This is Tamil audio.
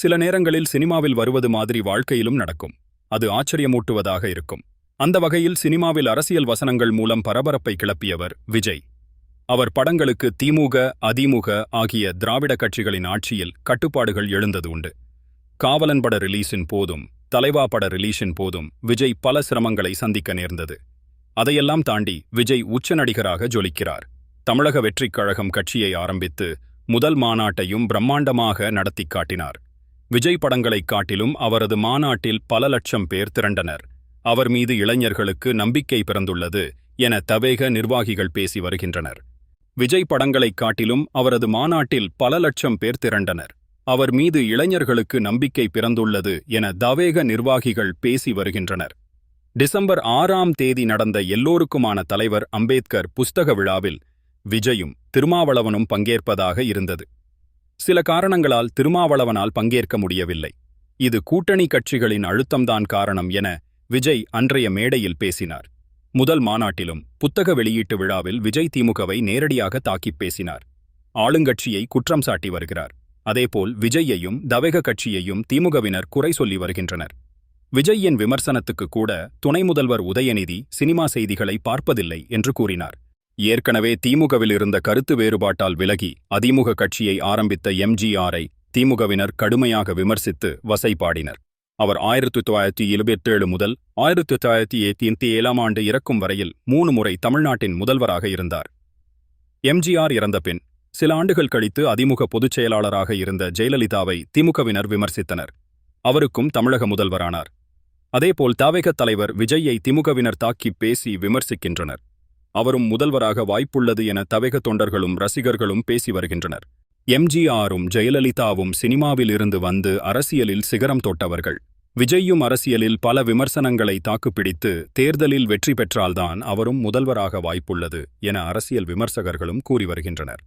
சில நேரங்களில் சினிமாவில் வருவது மாதிரி வாழ்க்கையிலும் நடக்கும். அது ஆச்சரியமூட்டுவதாக இருக்கும். அந்த வகையில் சினிமாவில் அரசியல் வசனங்கள் மூலம் பரபரப்பை கிளப்பியவர் விஜய். அவர் படங்களுக்கு திமுக, அதிமுக ஆகிய திராவிட கட்சிகளின் ஆட்சியில் கட்டுப்பாடுகள் எழுந்தது உண்டு. காவலன் பட ரிலீஸின் போதும், தலைவா பட ரிலீஸின் போதும் விஜய் பல சிரமங்களை சந்திக்க நேர்ந்தது. அதையெல்லாம் தாண்டி விஜய் உச்ச நடிகராக ஜொலிக்கிறார். தமிழக வெற்றிக் கழகம் கட்சியை ஆரம்பித்து முதல் மாநாட்டையும் பிரம்மாண்டமாக நடத்திக் காட்டினார். விஜய் படங்களைக் காட்டிலும் அவரது மாநாட்டில் பல லட்சம் பேர் திரண்டனர். அவர் மீது இளைஞர்களுக்கு நம்பிக்கை பிறந்துள்ளது என தவேக நிர்வாகிகள் பேசி வருகின்றனர். விஜய் படங்களைக் காட்டிலும் அவரது மாநாட்டில் பல லட்சம் பேர் திரண்டனர். அவர் மீது இளைஞர்களுக்கு நம்பிக்கை பிறந்துள்ளது என தவேக நிர்வாகிகள் பேசி வருகின்றனர். டிசம்பர் 6ஆம் தேதி நடந்த எல்லோருக்குமான தலைவர் அம்பேத்கர் புஸ்தக விழாவில் விஜயும் திருமாவளவனும் பங்கேற்பதாக இருந்தது. சில காரணங்களால் திருமாவளவனால் பங்கேற்க முடியவில்லை. இது கூட்டணி கட்சிகளின் அழுத்தம்தான் காரணம் என விஜய் அன்றைய மேடையில் பேசினார். முதல் மாநாட்டிலும் புத்தக வெளியீட்டு விழாவில் விஜய் திமுகவை நேரடியாக தாக்கிப் பேசினார். ஆளுங்கட்சியை குற்றம் சாட்டி வருகிறார். அதேபோல் விஜய்யையும் தவேக கட்சியையும் திமுகவினர் குறை சொல்லி வருகின்றனர். விஜய்யின் விமர்சனத்துக்கு கூட துணை முதல்வர் உதயநிதி சினிமா செய்திகளை பார்ப்பதில்லை என்று கூறினார். ஏற்கனவே திமுகவில் இருந்த கருத்து வேறுபாட்டால் விலகி அதிமுக கட்சியை ஆரம்பித்த எம்ஜிஆரை திமுகவினர் கடுமையாக விமர்சித்து வசைபாடினர். அவர் 1927 முதல் 1987ஆம் ஆண்டு இறக்கும் வரையில் 3 முறை தமிழ்நாட்டின் முதல்வராக இருந்தார். எம்ஜிஆர் இறந்த பின் சில ஆண்டுகள் கழித்து அதிமுக பொதுச் செயலாளராக இருந்த ஜெயலலிதாவை திமுகவினர் விமர்சித்தனர். அவருக்கும் தமிழக முதல்வரானார். அதேபோல் தவேக தலைவர் விஜய்யை திமுகவினர் தாக்கிப் பேசி விமர்சிக்கின்றனர். அவரும் முதல்வராக வாய்ப்புள்ளது என தவேக தொண்டர்களும் ரசிகர்களும் பேசி வருகின்றனர். எம்ஜிஆரும் ஜெயலலிதாவும் சினிமாவில் இருந்து வந்து அரசியலில் சிகரம் தொட்டவர்கள். விஜய்யும் அரசியலில் பல விமர்சனங்களை தாக்குப்பிடித்து தேர்தலில் வெற்றி பெற்றால்தான் அவரும் முதல்வராக வாய்ப்புள்ளது என அரசியல் விமர்சகர்களும் கூறி வருகின்றனர்.